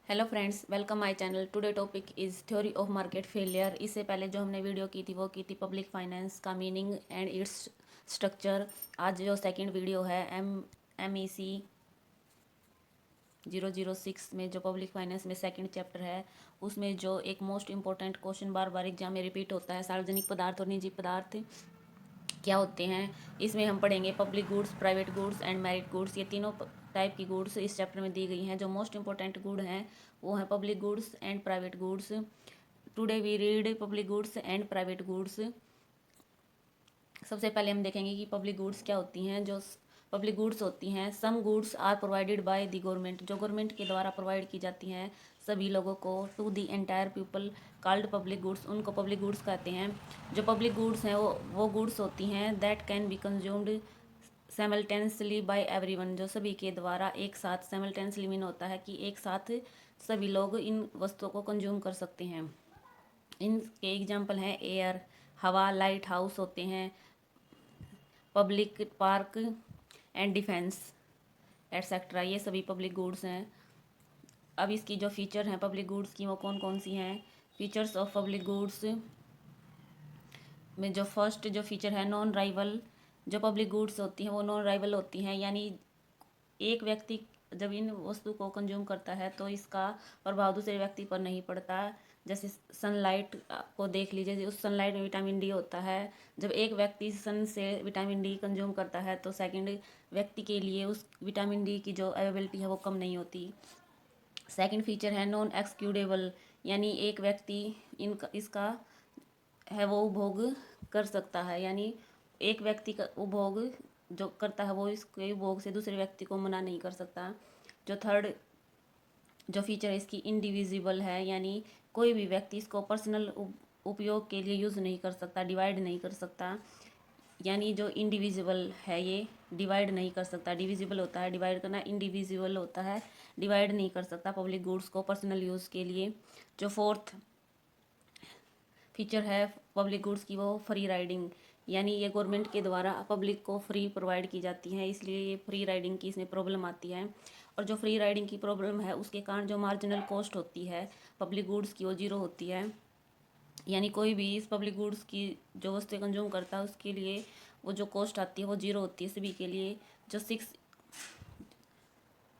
Hello friends, welcome my channel. Today topic is theory of market failure. इससे पहले जो हमने वीडियो की थी वो की थी पब्लिक फाइनेंस का मीनिंग एंड इट्स स्ट्रक्चर। आज जो सेकंड वीडियो है MEC 006 में जो पब्लिक फाइनेंस में सेकंड चैप्टर है, उसमें जो एक मोस्ट इंपॉर्टेंट क्वेश्चन बार बार एग्जाम में रिपीट होता है, सार्वजनिक पदार्थ और निजी पदार्थ क्या होते हैं। इसमें हम पढ़ेंगे public goods, private goods and merit goods. ये तीनों टाइप की गुड्स इस चैप्टर में दी गई हैं। जो मोस्ट इंपॉर्टेंट गुड हैं वो है public goods and private goods. Today we read public goods and private goods. सबसे पहले हम देखेंगे कि पब्लिक गुड्स क्या होती हैं। जो पब्लिक गुड्स होती हैं, some goods are provided by the government, जो गवर्नमेंट के द्वारा प्रोवाइड की जाती हैं सभी लोगों को, to the entire people called public goods, उनको पब्लिक गुड्स कहते हैं। जो पब्लिक गुड्स हैं वो गुड्स होती हैं that can be consumed simultaneously by everyone, जो सभी के द्वारा एक साथ, सेमल्टेनियसली मीन होता है कि एक साथ सभी लोग इन वस्तुओं को कंज्यूम कर सकते हैं। इनके एग्जाम्पल हैं एयर, हवा, लाइट हाउस होते हैं, public park and defence etcetera, ये सभी पब्लिक गुड्स हैं। अब इसकी जो फीचर हैं पब्लिक गुड्स की वो कौन कौन सी हैं। फीचर्स ऑफ पब्लिक गुड्स में जो फर्स्ट जो फीचर है नॉन राइवल। जो पब्लिक गुड्स होती हैं वो नॉन राइवल होती हैं, यानी एक व्यक्ति जब इन वस्तु को कंज्यूम करता है तो इसका प्रभाव दूसरे व्यक्ति पर नहीं पड़ता। जैसे सनलाइट को देख लीजिए, उस सनलाइट में विटामिन डी होता है। जब एक व्यक्ति सन से विटामिन डी कंज्यूम करता है तो सेकंड व्यक्ति के लिए उस विटामिन डी की जो अवेलेबिलिटी है वो कम नहीं होती। सेकंड फीचर है नॉन एक्सक्यूडेबल, यानी एक व्यक्ति इनका इसका है वो उपभोग कर सकता है, यानी एक व्यक्ति का उपभोग जो करता है वो इसके उपभोग से दूसरे व्यक्ति को मना नहीं कर सकता। जो थर्ड जो फीचर है इसकी इंडिविजिबल है, यानी कोई भी व्यक्ति इसको पर्सनल उपयोग के लिए यूज़ नहीं कर सकता, डिवाइड नहीं कर सकता। यानी जो इंडिविजिबल है ये डिवाइड नहीं कर सकता। डिविजिबल होता है डिवाइड करना, इंडिविजिबल होता है डिवाइड नहीं कर सकता पब्लिक गुड्स को पर्सनल यूज़ के लिए। जो फोर्थ फीचर है पब्लिक गुड्स की वो फ्री राइडिंग, यानी ये गवर्नमेंट के द्वारा पब्लिक को फ्री प्रोवाइड की जाती हैं, इसलिए ये फ्री राइडिंग की इसमें प्रॉब्लम आती है। और जो फ्री राइडिंग की प्रॉब्लम है उसके कारण जो मार्जिनल कॉस्ट होती है पब्लिक गुड्स की वो जीरो होती है, यानी कोई भी इस पब्लिक गुड्स की जो वस्तु कंज्यूम करता है उसके लिए वो जो कॉस्ट आती है वो जीरो होती है सभी के लिए। जो सिक्स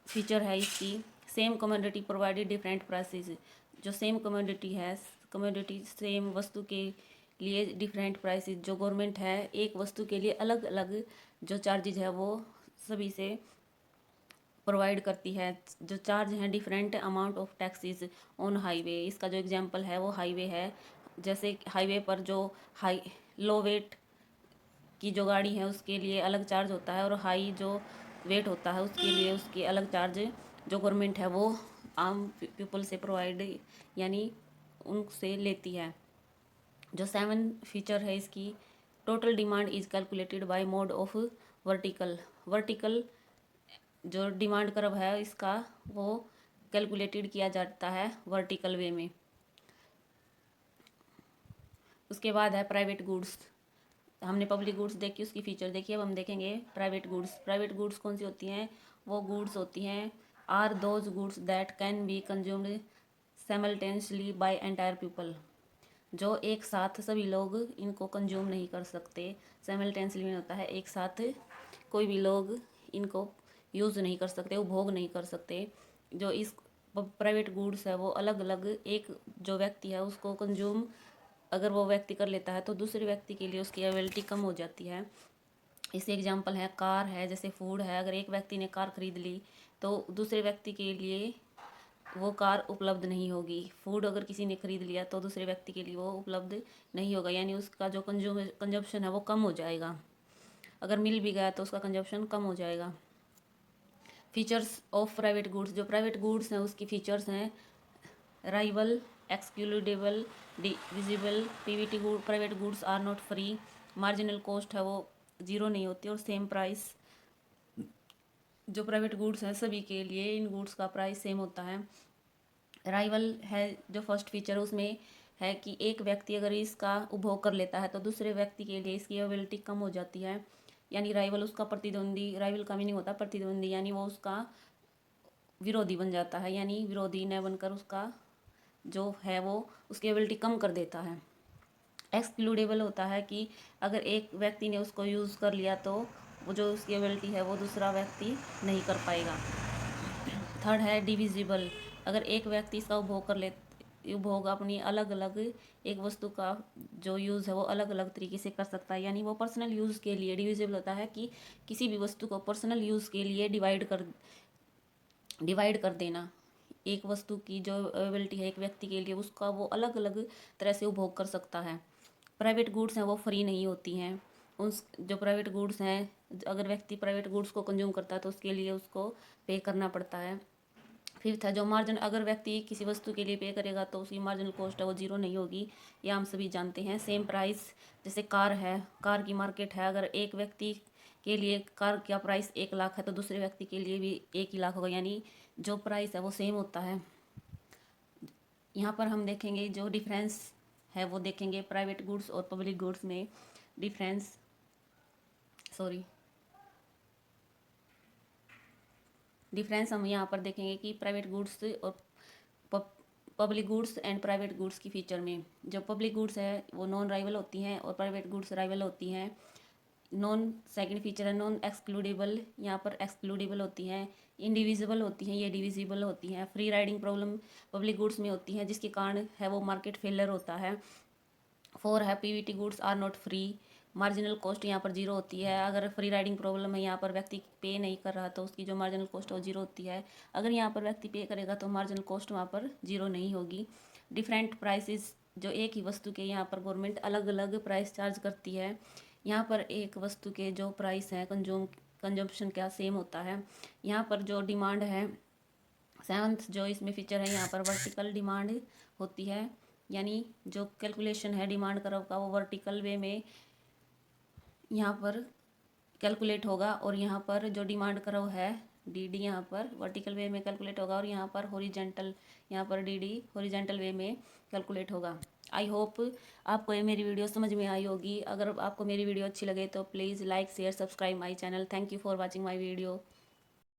फीचर है इसकी same commodity provided different prices. जो सेम कमोडिटी है, कमोडिटी सेम वस्तु के लिए डिफरेंट प्राइसेस, जो गवर्नमेंट है एक वस्तु के लिए अलग अलग जो चार्जेज है वो सभी से प्रोवाइड करती है। जो चार्ज हैं different amount of taxes on highway, इसका जो एग्जांपल है वो हाईवे है। जैसे हाईवे पर जो हाई लो वेट की जो गाड़ी है उसके लिए अलग चार्ज होता है, और हाई जो वेट होता है उसके लिए उसके अलग चार्ज जो गवर्नमेंट है वो आम पीपल से प्रोवाइड यानी उनसे लेती है। जो सेवन फीचर है इसकी total demand is calculated by mode of vertical. Vertical जो डिमांड कर्व है इसका वो कैलकुलेटेड किया जाता है वर्टिकल वे में। उसके बाद है प्राइवेट गुड्स। हमने पब्लिक गुड्स देखी, उसकी फीचर देखी, अब हम देखेंगे प्राइवेट गुड्स। प्राइवेट गुड्स कौन सी होती हैं। वो गुड्स होती हैं are those goods that can be consumed simultaneously by entire people, जो एक साथ सभी लोग इनको कंज्यूम नहीं कर सकते। सेमल्टेनियसली में होता है एक साथ कोई भी लोग इनको यूज़ नहीं कर सकते, उपभोग नहीं कर सकते। जो इस प्राइवेट गुड्स है वो अलग अलग एक जो व्यक्ति है उसको कंज्यूम अगर वो व्यक्ति कर लेता है तो दूसरे व्यक्ति के लिए उसकी अवेलेबिलिटी कम हो जाती है। इसके एग्जांपल है कार है, जैसे फूड है, अगर एक व्यक्ति ने कार खरीद ली तो दूसरे व्यक्ति के लिए वो कार उपलब्ध नहीं होगी। फूड अगर किसी ने खरीद लिया तो दूसरे व्यक्ति के लिए वो उपलब्ध नहीं होगा, यानी उसका जो कंजप्शन है वो कम हो जाएगा। अगर मिल भी गया तो उसका कंजप्शन कम हो जाएगा। Features of private goods. जो प्राइवेट गुड्स हैं उसकी फीचर्स हैं rival, excludable, divisible. PVT good private goods are not free, marginal cost है वो जीरो नहीं होती, और सेम प्राइस। जो प्राइवेट गुड्स हैं सभी के लिए इन गुड्स का प्राइस सेम होता है। राइवल है जो फर्स्ट फीचर उसमें है कि एक व्यक्ति अगर इसका उपभोग कर लेता है तो दूसरे व्यक्ति के लिए इसकी अवेलेबिलिटी कम हो जाती है, यानी राइवल उसका प्रतिद्वंदी। राइवल का मीनिंग होता है प्रतिद्वंदी, यानी वो उसका विरोधी बन जाता है, यानी विरोधी न बनकर उसका जो है वो उसकी एबिलिटी कम कर देता है। एक्सक्लूडेबल होता है कि अगर एक व्यक्ति ने उसको यूज़ कर लिया तो वो जो उसकी एबिलिटी है वो दूसरा व्यक्ति नहीं कर पाएगा। थर्ड है डिविजिबल। अगर एक व्यक्ति इसका उपभोग कर ले, उपभोग अपनी अलग अलग एक वस्तु का जो यूज़ है वो अलग अलग तरीके से कर सकता है, यानी वो पर्सनल यूज़ के लिए डिविजिबल होता है कि किसी भी वस्तु को पर्सनल यूज़ के लिए डिवाइड कर देना। एक वस्तु की जो एबिलिटी है एक व्यक्ति के लिए उसका वो अलग अलग तरह से उपभोग कर सकता है। प्राइवेट गुड्स हैं वो फ्री नहीं होती हैं। उस जो प्राइवेट गुड्स हैं, अगर व्यक्ति प्राइवेट गुड्स को कंज्यूम करता है तो उसके लिए उसको पे करना पड़ता है। फिफ्थ है जो मार्जिन, अगर व्यक्ति किसी वस्तु के लिए पे करेगा तो उसकी मार्जिनल कॉस्ट है वो जीरो नहीं होगी, ये हम सभी जानते हैं। सेम प्राइस, जैसे कार है, कार की मार्केट है, अगर एक व्यक्ति के लिए कार का प्राइस 1 लाख है तो दूसरे व्यक्ति के लिए भी 1 ही लाख होगा, यानी जो प्राइस है वो सेम होता है। यहाँ पर हम देखेंगे जो डिफरेंस है वो देखेंगे प्राइवेट गुड्स और पब्लिक गुड्स में डिफरेंस हम यहाँ पर देखेंगे कि प्राइवेट गुड्स और public goods and private goods की फीचर में। जो पब्लिक गुड्स है वो नॉन राइवल होती हैं और प्राइवेट गुड्स राइवल होती हैं। नॉन, सेकंड फीचर है नॉन एक्सक्लूडेबल, यहाँ पर एक्सक्लूडेबल होती हैं। इंडिविजिबल होती हैं, ये डिविजिबल होती हैं। Free riding problem public goods में होती है जिसके कारण है वो मार्केट फेलर होता है। 4 है PVT goods are not free, marginal cost यहाँ पर जीरो होती है। अगर फ्री राइडिंग प्रॉब्लम है, यहाँ पर व्यक्ति पे नहीं कर रहा तो उसकी जो मार्जिनल कॉस्ट है वो जीरो होती है। अगर यहाँ पर व्यक्ति पे करेगा तो मार्जिनल कॉस्ट वहाँ पर जीरो नहीं होगी। डिफरेंट प्राइसेस, जो एक ही वस्तु के यहाँ पर गवर्नमेंट अलग अलग प्राइस चार्ज करती है। यहाँ पर एक वस्तु के जो प्राइस हैं कंजम्पशन क्या सेम होता है। यहाँ पर जो डिमांड है, सेवंथ जो इसमें फीचर है, यहाँ पर वर्टिकल डिमांड होती है, यानी जो कैलकुलेशन है डिमांड कर्व का वो वर्टिकल वे में यहाँ पर कैलकुलेट होगा, और यहाँ पर जो डिमांड कर्व है डी यहाँ पर वर्टिकल वे में कैलकुलेट होगा, और यहाँ पर हॉरिजेंटल, यहाँ पर डी हॉरिजेंटल वे में कैलकुलेट होगा। आई होप आपको ये मेरी वीडियो समझ में आई होगी। अगर आपको मेरी वीडियो अच्छी लगे तो please like share subscribe my channel. Thank you for watching my video.